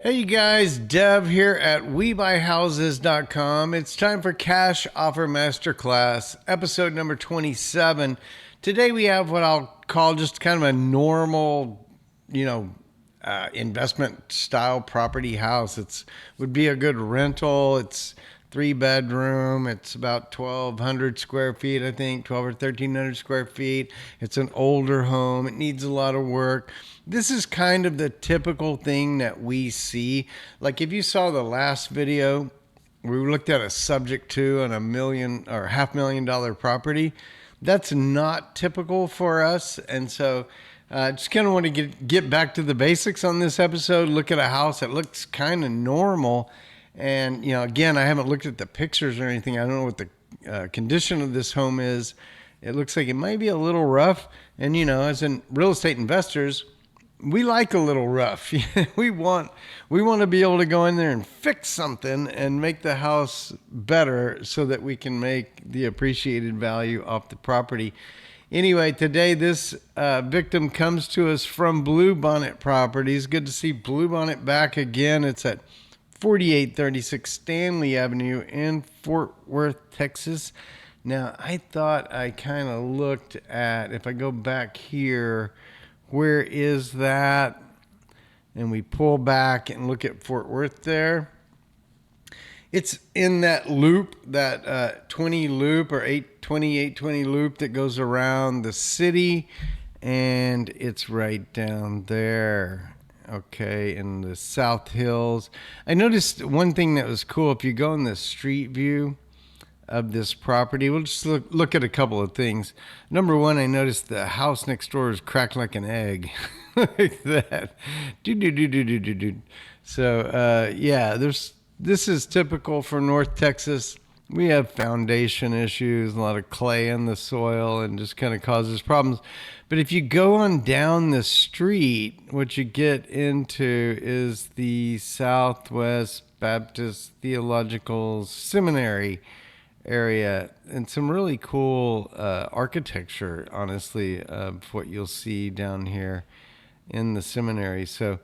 Hey you guys, Dev here at WeBuyHouses.com. It's time for Cash Offer Masterclass, episode number 27. Today we have what I'll call just kind of a normal, investment style property house. Would be a good rental. It's 3 bedroom. It's about 1,200 square feet, I think, 12 or 1,300 square feet. It's an older home. It needs a lot of work. This is kind of the typical thing that we see. Like if you saw the last video, we looked at a subject to on $1 million or $500,000 property. That's not typical for us. And so just kind of want to get back to the basics on this episode. Look at a house that looks kind of normal. And, again, I haven't looked at the pictures or anything. I don't know what the condition of this home is. It looks like it might be a little rough. And, as in real estate investors, we like a little rough. we want to be able to go in there and fix something and make the house better so that we can make the appreciated value off the property. Anyway, today this victim comes to us from Bluebonnet Properties. Good to see Bluebonnet back again. It's at 4836 Stanley Avenue in Fort Worth, Texas. Now, I thought I kind of looked at, if I go back here, where is that? And we pull back and look at Fort Worth there. It's in that loop, that 20 loop or 820 loop that goes around the city. And it's right down there. Okay, in the South Hills. I noticed one thing that was cool. If you go in the street view of this property, we'll just look at a couple of things. Number one, I noticed the house next door is cracked like an egg. Like that. So, this is typical for North Texas. We have foundation issues, a lot of clay in the soil, and just kind of causes problems. But if you go on down the street, what you get into is the Southwest Baptist Theological Seminary area, and some really cool architecture, honestly, of what you'll see down here in the seminary. So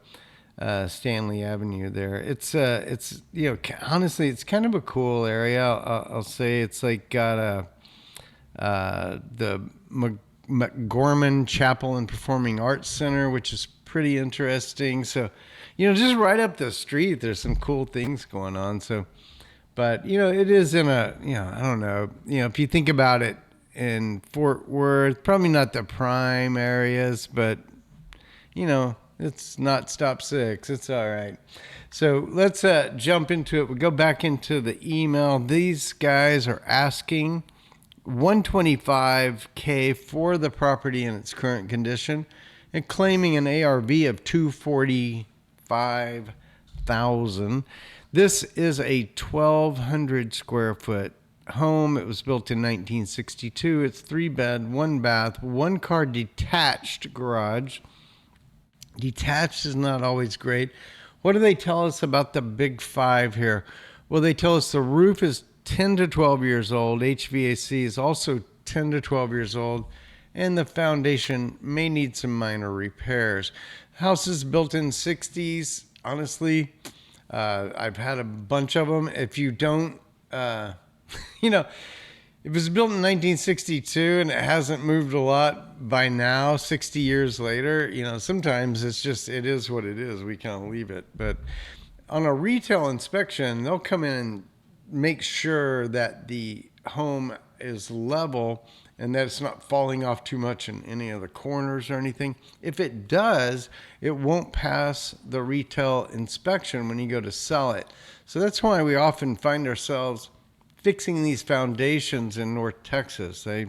Stanley Avenue there. It's honestly, it's kind of a cool area. I'll say it's like got the McGorman Chapel and Performing Arts Center, which is pretty interesting. So, just right up the street, there's some cool things going on. So, but, it is in a, I don't know, if you think about it in Fort Worth, probably not the prime areas, but, it's not stop 6. It's all right. So let's jump into it. We go back into the email. These guys are asking $125K for the property in its current condition and claiming an ARV of $245,000. This is a 1,200 square foot home. It was built in 1962. It's 3-bed, 1-bath, 1-car detached garage. Detached is not always great. What do they tell us about the big 5 here? Well, they tell us the roof is 10 to 12 years old. HVAC is also 10 to 12 years old. And the foundation may need some minor repairs. House is built in 60s. Honestly, I've had a bunch of them. If you don't, if it was built in 1962 and it hasn't moved a lot by now, 60 years later, sometimes it is what it is. We kind of leave it. But on a retail inspection, they'll come in and make sure that the home is level and that it's not falling off too much in any of the corners or anything. If it does, it won't pass the retail inspection when you go to sell it. So that's why we often find ourselves fixing these foundations in North Texas. If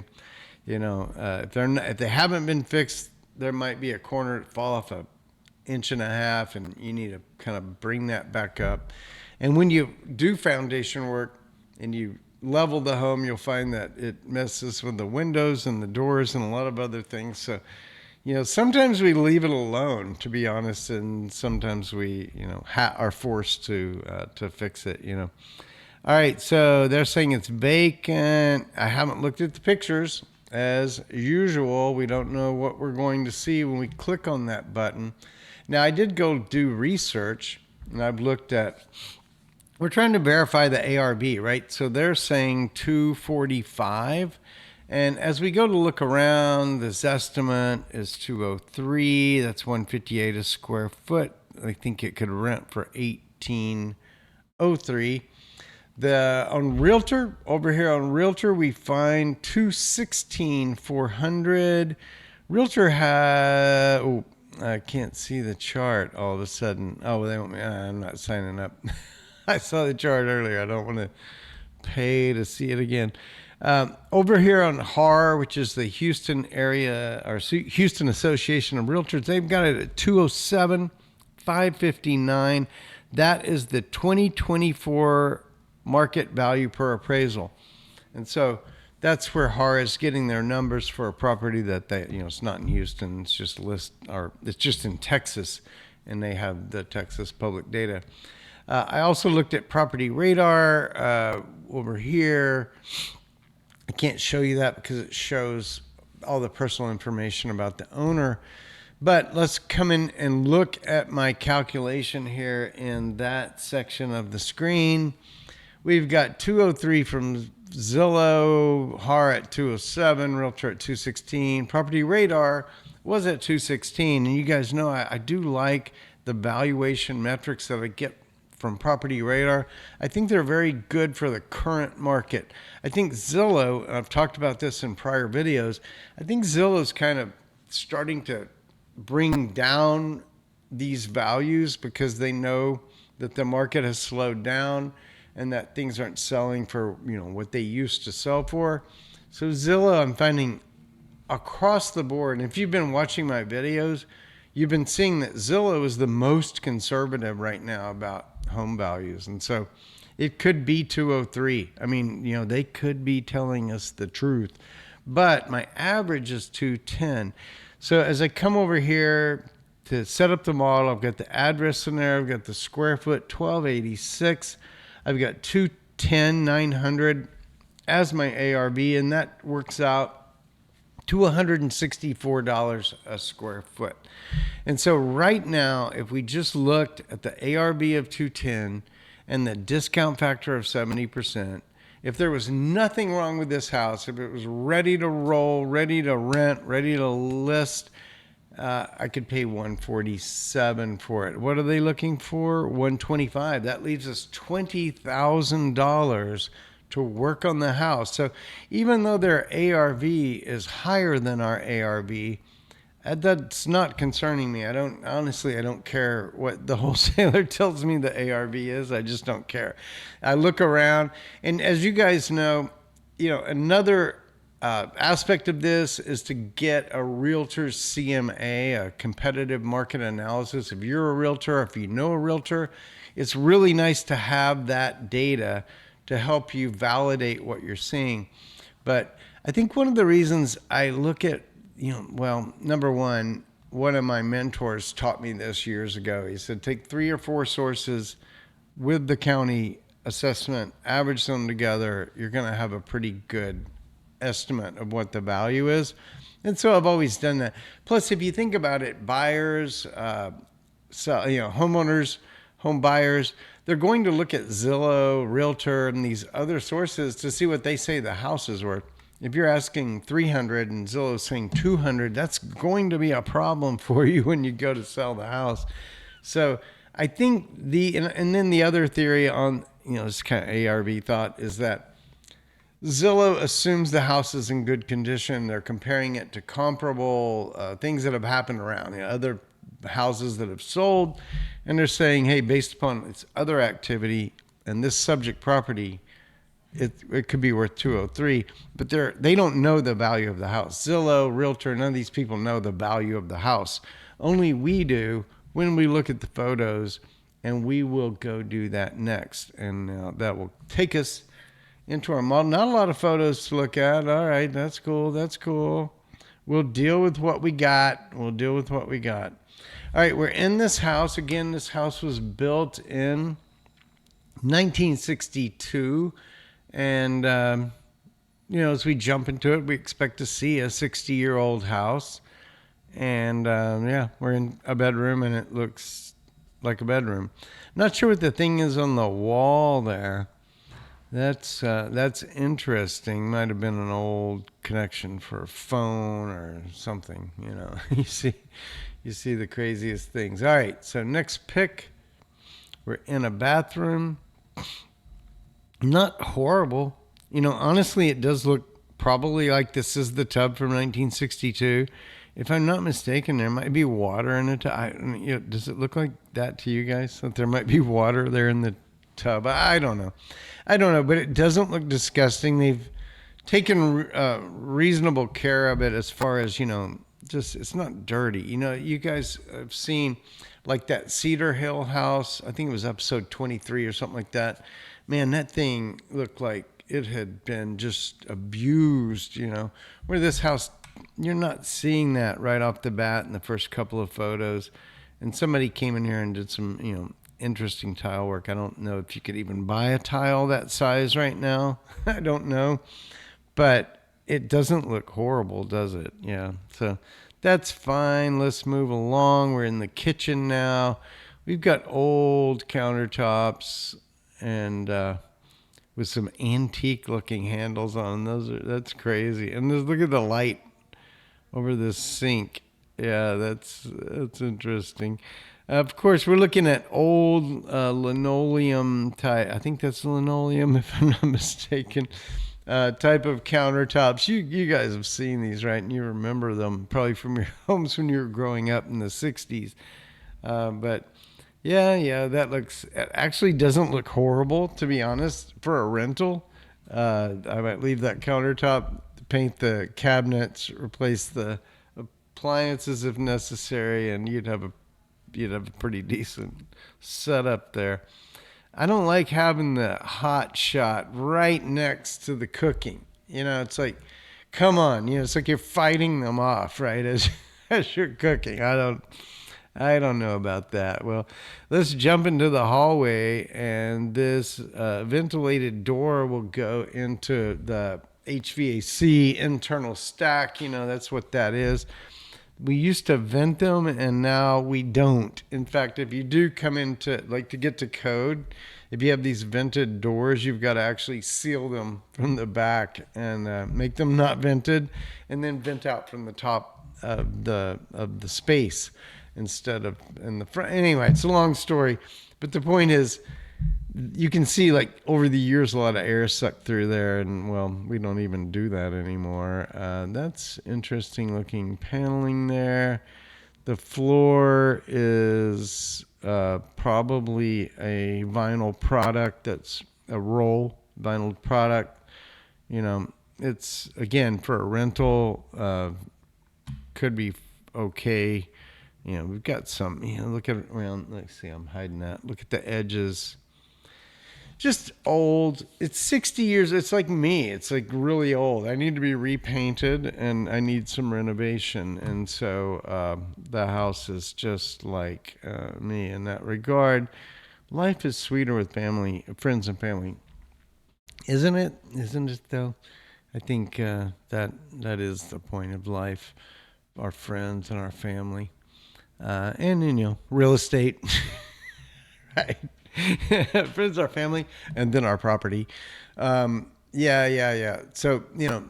they haven't been fixed, there might be a corner that fall off 1.5 inches, and you need to kind of bring that back up. And when you do foundation work and you level the home, you'll find that it messes with the windows and the doors and a lot of other things. So, sometimes we leave it alone, to be honest, and sometimes we, are forced to fix it. All right, so they're saying it's vacant. I haven't looked at the pictures. As usual, we don't know what we're going to see when we click on that button. Now, I did go do research, and I've looked at, we're trying to verify the ARV, right? So they're saying 245. And as we go to look around, this estimate is 203. That's 158 a square foot. I think it could rent for 1803. On Realtor, over here on Realtor, we find 216 400. Realtor has, oh, I can't see the chart all of a sudden. Oh, they want me, I'm not signing up. I saw the chart earlier. I don't want to pay to see it again. Over here on HAR, which is the Houston area or Houston Association of Realtors, they've got it at 207 559. That is the 2024 market value per appraisal. And so that's where HAR is getting their numbers for a property that they, it's not in Houston. It's just it's just in Texas, and they have the Texas public data. I also looked at Property Radar over here. I can't show you that because it shows all the personal information about the owner. But let's come in and look at my calculation here in that section of the screen. We've got 203 from Zillow, HAR at 207, Realtor at 216. Property Radar was at 216. And you guys know I do like the valuation metrics that I get from Property Radar. I think they're very good for the current market. I think Zillow, and I've talked about this in prior videos, I think Zillow is kind of starting to bring down these values because they know that the market has slowed down and that things aren't selling for what they used to sell for. So Zillow, I'm finding across the board, and if you've been watching my videos, you've been seeing that Zillow is the most conservative right now about home values. And so it could be 203. I mean, they could be telling us the truth, but my average is 210. So as I come over here to set up the model, I've got the address in there. I've got the square foot, 1286. I've got 210, 900 as my ARV, and that works out to $164 a square foot. And so right now, if we just looked at the ARV of 210 and the discount factor of 70%, if there was nothing wrong with this house, if it was ready to roll, ready to rent, ready to list, I could pay $147 for it. What are they looking for? $125. That leaves us $20,000 to work on the house. So even though their ARV is higher than our ARV, that's not concerning me. I don't care what the wholesaler tells me the ARV is. I just don't care. I look around, and as you guys know, another aspect of this is to get a realtor's CMA, a competitive market analysis. If you're a realtor, if you know a realtor, it's really nice to have that data to help you validate what you're seeing. But I think one of the reasons I look at, number one of my mentors taught me this years ago. He said, take 3 or 4 sources with the county assessment, average them together. You're going to have a pretty good estimate of what the value is. And so I've always done that. Plus, if you think about it, buyers, homeowners, home buyers, they're going to look at Zillow, Realtor, and these other sources to see what they say the house is worth. If you're asking 300 and Zillow's saying 200, that's going to be a problem for you when you go to sell the house. So I think and then the other theory on, this kind of ARV thought is that Zillow assumes the house is in good condition. They're comparing it to comparable things that have happened around, other houses that have sold. And they're saying, hey, based upon its other activity and this subject property, it could be worth 203, but they don't know the value of the house. Zillow, Realtor, none of these people know the value of the house. Only we do when we look at the photos, and we will go do that next. And that will take us into our model. Not a lot of photos to look at. All right, that's cool. That's cool. We'll deal with what we got. All right, we're in this house. Again, this house was built in 1962. And, as we jump into it, we expect to see a 60-year-old house. And, we're in a bedroom, and it looks like a bedroom. Not sure what the thing is on the wall there. That's interesting. Might have been an old connection for a phone or something. You see the craziest things. All right, so next pick, we're in a bathroom. Not horrible. Honestly, it does look probably like this is the tub from 1962. If I'm not mistaken, there might be water in it. Does it look like that to you guys? That there might be water there in the tub? I don't know. But it doesn't look disgusting. They've taken reasonable care of it as far as, just it's not dirty. You guys have seen like that Cedar Hill house. I think it was episode 23 or something like that. Man, that thing looked like it had been just abused, where this house, you're not seeing that right off the bat in the first couple of photos. And somebody came in here and did some, interesting tile work. I don't know if you could even buy a tile that size right now. I don't know. But it doesn't look horrible, does it? Yeah. So that's fine. Let's move along. We're in the kitchen now. We've got old countertops and with some antique looking handles on them. That's crazy. And look at the light over this sink. Yeah, that's interesting. Of course, we're looking at old linoleum type. I think that's linoleum, if I'm not mistaken. Type of countertops. You guys have seen these, right? And you remember them probably from your homes when you were growing up in the 60s. But yeah, it actually doesn't look horrible, to be honest, for a rental. I might leave that countertop, paint the cabinets, replace the appliances if necessary, and you'd have a pretty decent setup there. I don't like having the hot shot right next to the cooking. It's like, come on, it's like you're fighting them off, right, as you're cooking. I don't know about that. Well, let's jump into the hallway, and this ventilated door will go into the HVAC internal stack. That's what that is. We used to vent them, and now we don't. In fact, if you do come into, to get to code, if you have these vented doors, you've got to actually seal them from the back and make them not vented, and then vent out from the top of the space instead of in the front. Anyway, it's a long story, but the point is, you can see over the years a lot of air sucked through there, and well, we don't even do that anymore. That's interesting looking paneling there. The floor is probably a vinyl product. That's a roll vinyl product. It's, again, for a rental, could be okay. We've got some, look at around. Let's see, I'm hiding that. Look at the edges. Just old. It's 60 years. It's like me. It's like really old. I need to be repainted, and I need some renovation. And so the house is just like me in that regard. Life is sweeter with family, friends and family. Isn't it? Isn't it, though? I think that is the point of life, our friends and our family. And, real estate. Right. Friends, our family, and then our property. Yeah. So,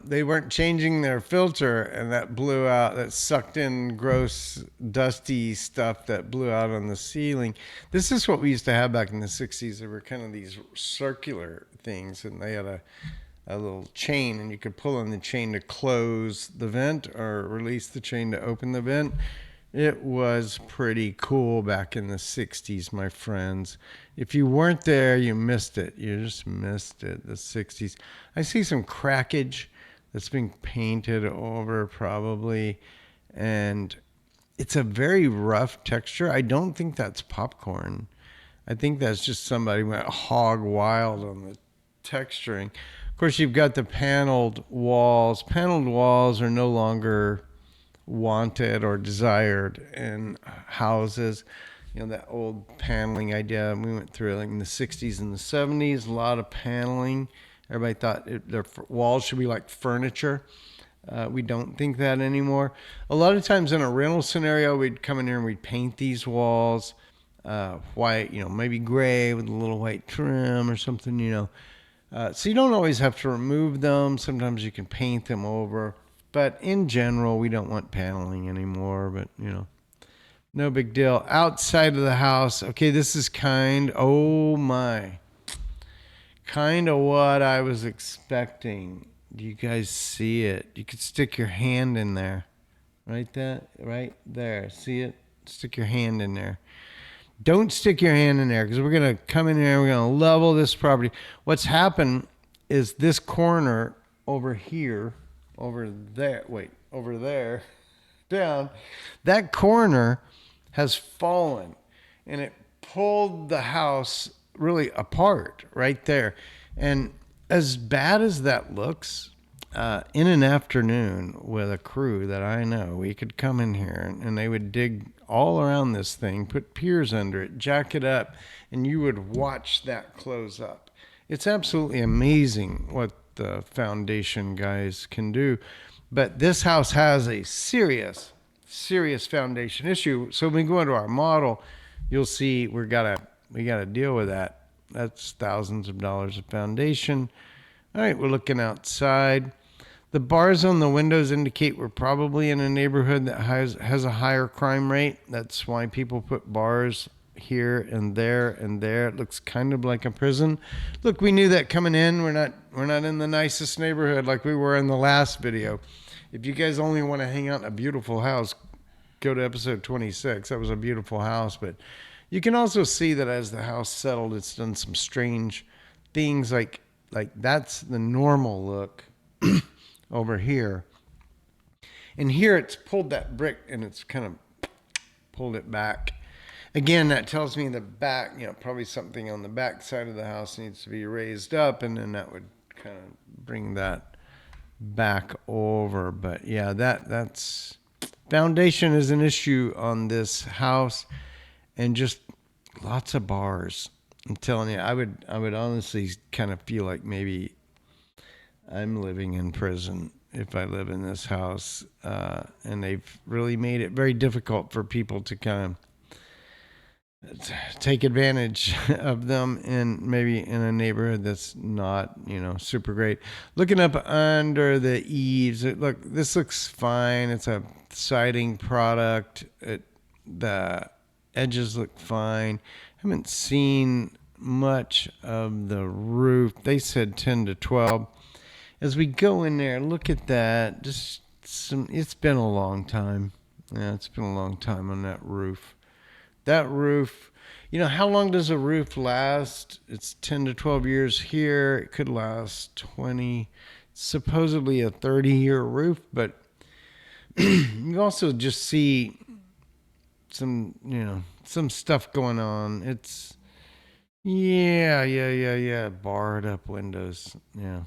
they weren't changing their filter, and that blew out, that sucked in gross, dusty stuff that blew out on the ceiling. This is what we used to have back in the 60s. There were kind of these circular things, and they had a little chain, and you could pull on the chain to close the vent or release the chain to open the vent. It was pretty cool back in the 60s, my friends. If you weren't there, you missed it. You just missed it, the 60s. I see some crackage that's being painted over probably, and it's a very rough texture. I don't think that's popcorn. I think that's just somebody went hog wild on the texturing. Of course, you've got the paneled walls. Paneled walls are no longer wanted or desired in houses. That old paneling idea, we went through it in the 60s and the 70s, a lot of paneling. Everybody thought their walls should be like furniture. We don't think that anymore. A lot of times in a rental scenario, we'd come in here and we'd paint these walls. white, maybe gray with a little white trim or something. So you don't always have to remove them. Sometimes you can paint them over. But in general, we don't want paneling anymore. But, no big deal. Outside of the house, okay, this is oh my, kind of what I was expecting. Do you guys see it? You could stick your hand in there. Right there. See it? Stick your hand in there. Don't stick your hand in there because we're going to come in here and we're going to level this property. What's happened is this corner over here, over there, down, that corner has fallen and it pulled the house really apart right there. And as bad as that looks, in an afternoon with a crew that I know, we could come in here and they would dig all around this thing, put piers under it, jack it up, and you would watch that close up. It's absolutely amazing what the foundation guys can do. But this house has a serious foundation issue. So when we go into our model, you'll see we gotta deal with that. That's thousands of dollars of foundation. All right, we're looking outside. The bars on the windows indicate we're probably in a neighborhood that has a higher crime rate. That's why people put bars here and there and there. It looks kind of like a prison. Look, we knew that coming in. We're not in the nicest neighborhood like we were in the last video. If you guys only want to hang out in a beautiful house, go to episode 26. That was a beautiful house, but you can also see that as the house settled, it's done some strange things like that's the normal look over here. And here it's pulled that brick and it's kind of pulled it back. Again, that tells me the back, probably something on the back side of the house needs to be raised up, and then that would kind of bring that back over. But yeah, that's foundation is an issue on this house, and just lots of bars. I'm telling you, I would honestly kind of feel like maybe I'm living in prison if I live in this house. And they've really made it very difficult for people to kind of take advantage of them maybe in a neighborhood that's not, super great. Looking up under the eaves, this looks fine. It's a siding product. The edges look fine. Haven't seen much of the roof. They said 10 to 12. As we go in there, look at that. It's been a long time. Yeah, it's been a long time on that roof. That roof, how long does a roof last? It's 10 to 12 years here. It could last 20, supposedly a 30-year roof, but you also just see some stuff going on. It's, barred up windows. Yeah.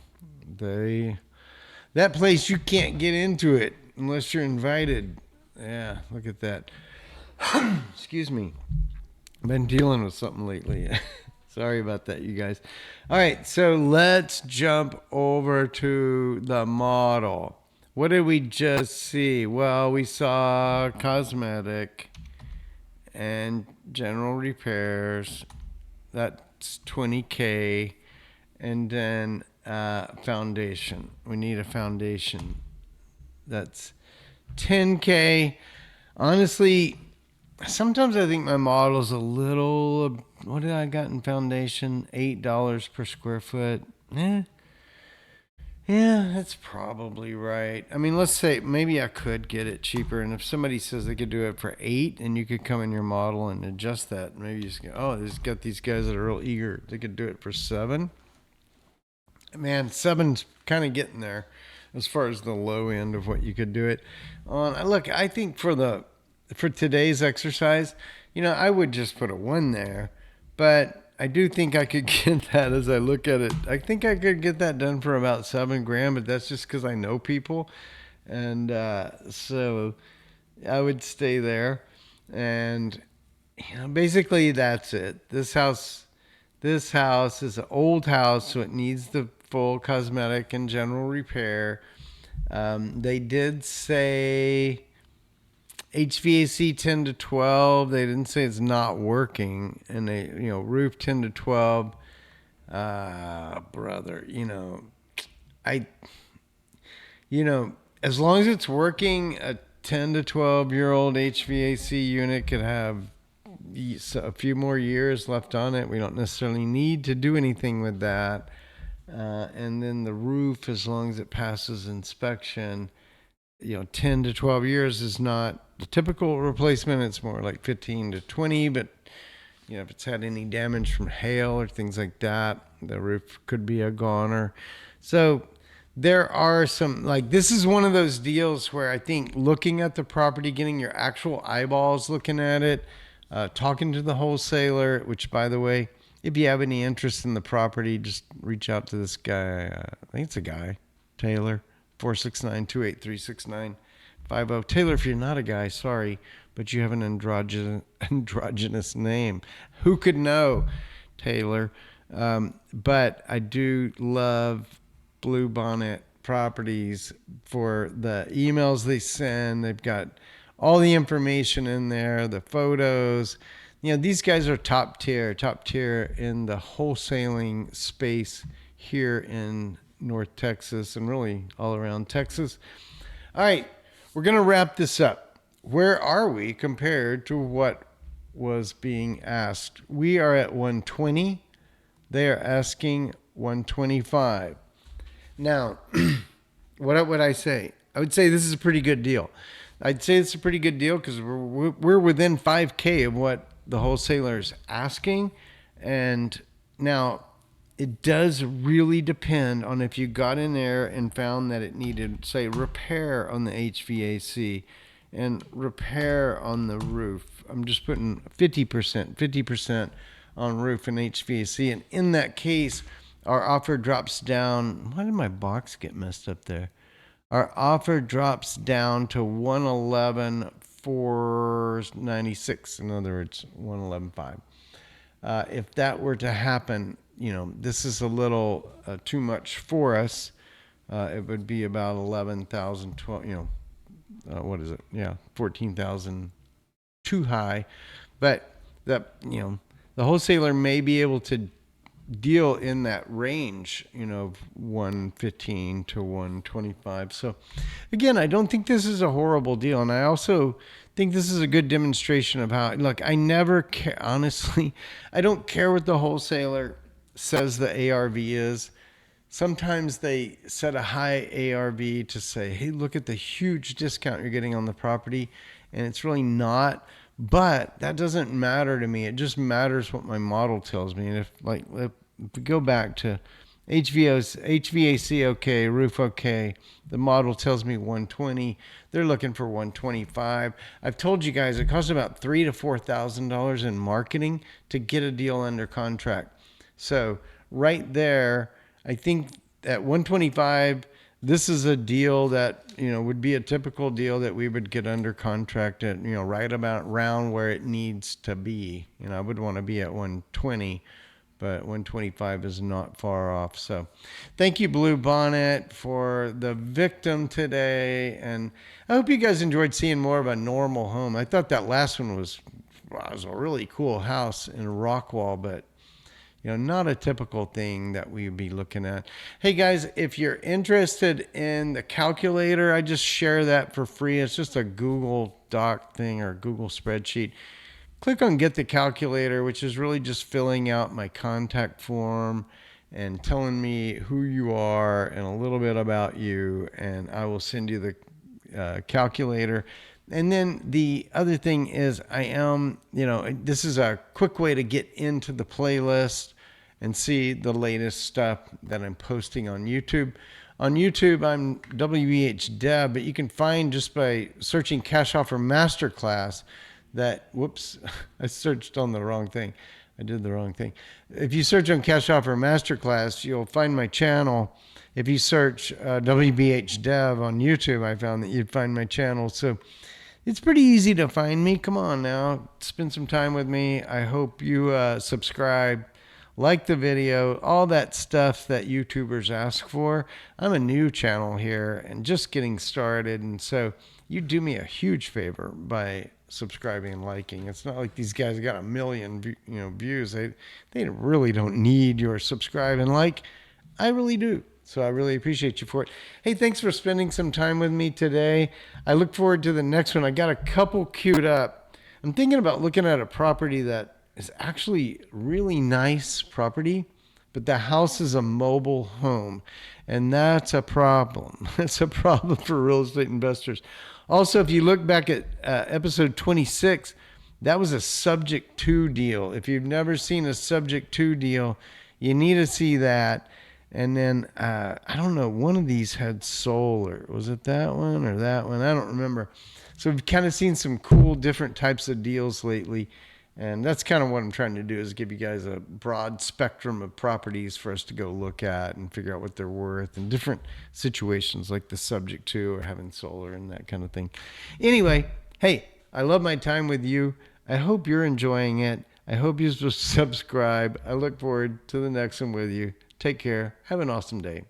That place, you can't get into it unless you're invited. Yeah, look at that. Excuse me. I've been dealing with something lately. Sorry about that, you guys. All right, so let's jump over to the model. What did we just see? Well, we saw cosmetic and general repairs. That's $20K. And then foundation. We need a foundation. That's $10K. Honestly, sometimes I think my model's a little. What did I got in foundation? $8 per square foot. Yeah, that's probably right. I mean, let's say maybe I could get it cheaper, and if somebody says they could do it for $8, and you could come in your model and adjust that, maybe you just go, there's got these guys that are real eager. They could do it for $7. Man, $7's kind of getting there as far as the low end of what you could do it on. Look, I think for today's exercise, I would just put a 1 there, but I do think I could get that as I look at it. I think I could get that done for about $7,000, but that's just because I know people. And so I would stay there. And basically that's it. This house is an old house, so it needs the full cosmetic and general repair. They did say HVAC 10 to 12. They didn't say it's not working. And they, roof 10 to 12. Brother, I, as long as it's working, a 10 to 12-year-old HVAC unit could have a few more years left on it. We don't necessarily need to do anything with that. And then the roof, as long as it passes inspection, 10 to 12 years is not the typical replacement. It's more like 15 to 20. But, if it's had any damage from hail or things like that, the roof could be a goner. So there are some, this is one of those deals where I think looking at the property, getting your actual eyeballs looking at it, talking to the wholesaler, which, by the way, if you have any interest in the property, just reach out to this guy. I think it's a guy, Taylor, 469-283-6950. Taylor, if you're not a guy, sorry, but you have an androgynous name. Who could know, Taylor? But I do love Blue Bonnet Properties for the emails they send. They've got all the information in there, the photos. These guys are top tier in the wholesaling space here in North Texas and really all around Texas. All right, we're going to wrap this up. Where are we compared to what was being asked? We are at 120. They are asking 125. Now, what would I say? I would say this is a pretty good deal. I'd say it's a pretty good deal because we're within 5K of what the wholesaler's asking. And now it does really depend on if you got in there and found that it needed, say, repair on the HVAC and repair on the roof. I'm just putting 50% on roof and HVAC. And in that case, our offer drops down. Why did my box get messed up there? Our offer drops down to 111,496. In other words, 111,500. If that were to happen, this is a little too much for us. It would be about 11,000, what is it? Yeah, 14,000 too high. But the wholesaler may be able to deal in that range, 115 to 125. So again, I don't think this is a horrible deal. And I also think this is a good demonstration of how, look, I never care, honestly, I don't care what the wholesaler says the ARV is. Sometimes they set a high ARV to say, hey, look at the huge discount you're getting on the property. And it's really not. But that doesn't matter to me. It just matters what my model tells me. And if we go back to HVAC okay, roof okay, the model tells me 120. They're looking for 125. I've told you guys it costs about $3,000 to $4,000 in marketing to get a deal under contract. So right there, I think at 125. This is a deal that, would be a typical deal that we would get under contract at, right about around where it needs to be. I would want to be at 120, but 125 is not far off. So thank you, Blue Bonnet, for the victim today. And I hope you guys enjoyed seeing more of a normal home. I thought that last one was a really cool house in Rockwall, but not a typical thing that we'd be looking at. Hey guys, if you're interested in the calculator, I just share that for free. It's just a Google Doc thing or Google spreadsheet. Click on Get the Calculator, which is really just filling out my contact form and telling me who you are and a little bit about you, and I will send you the calculator. And then the other thing is this is a quick way to get into the playlist and see the latest stuff that I'm posting on YouTube. On YouTube, I'm WBH Dev, but you can find just by searching Cash Offer Masterclass that, whoops, I searched on the wrong thing. I did the wrong thing. If you search on Cash Offer Masterclass, you'll find my channel. If you search WBH Dev on YouTube, I found that you'd find my channel. So it's pretty easy to find me. Come on now, spend some time with me. I hope you subscribe, like the video, all that stuff that YouTubers ask for. I'm a new channel here and just getting started. And so you do me a huge favor by subscribing and liking. It's not like these guys got a million views. They really don't need your subscribe and like. I really do. So I really appreciate you for it. Hey, thanks for spending some time with me today. I look forward to the next one. I got a couple queued up. I'm thinking about looking at a property that is actually really nice property, but the house is a mobile home, and that's a problem. It's a problem for real estate investors. Also, if you look back at episode 26, that was a subject to deal. If you've never seen a subject to deal, you need to see that. And then, I don't know, one of these had solar. Was it that one or that one? I don't remember. So we've kind of seen some cool different types of deals lately. And that's kind of what I'm trying to do, is give you guys a broad spectrum of properties for us to go look at and figure out what they're worth in different situations, like the subject to or having solar and that kind of thing. Anyway, hey, I love my time with you. I hope you're enjoying it. I hope you subscribe. I look forward to the next one with you. Take care. Have an awesome day.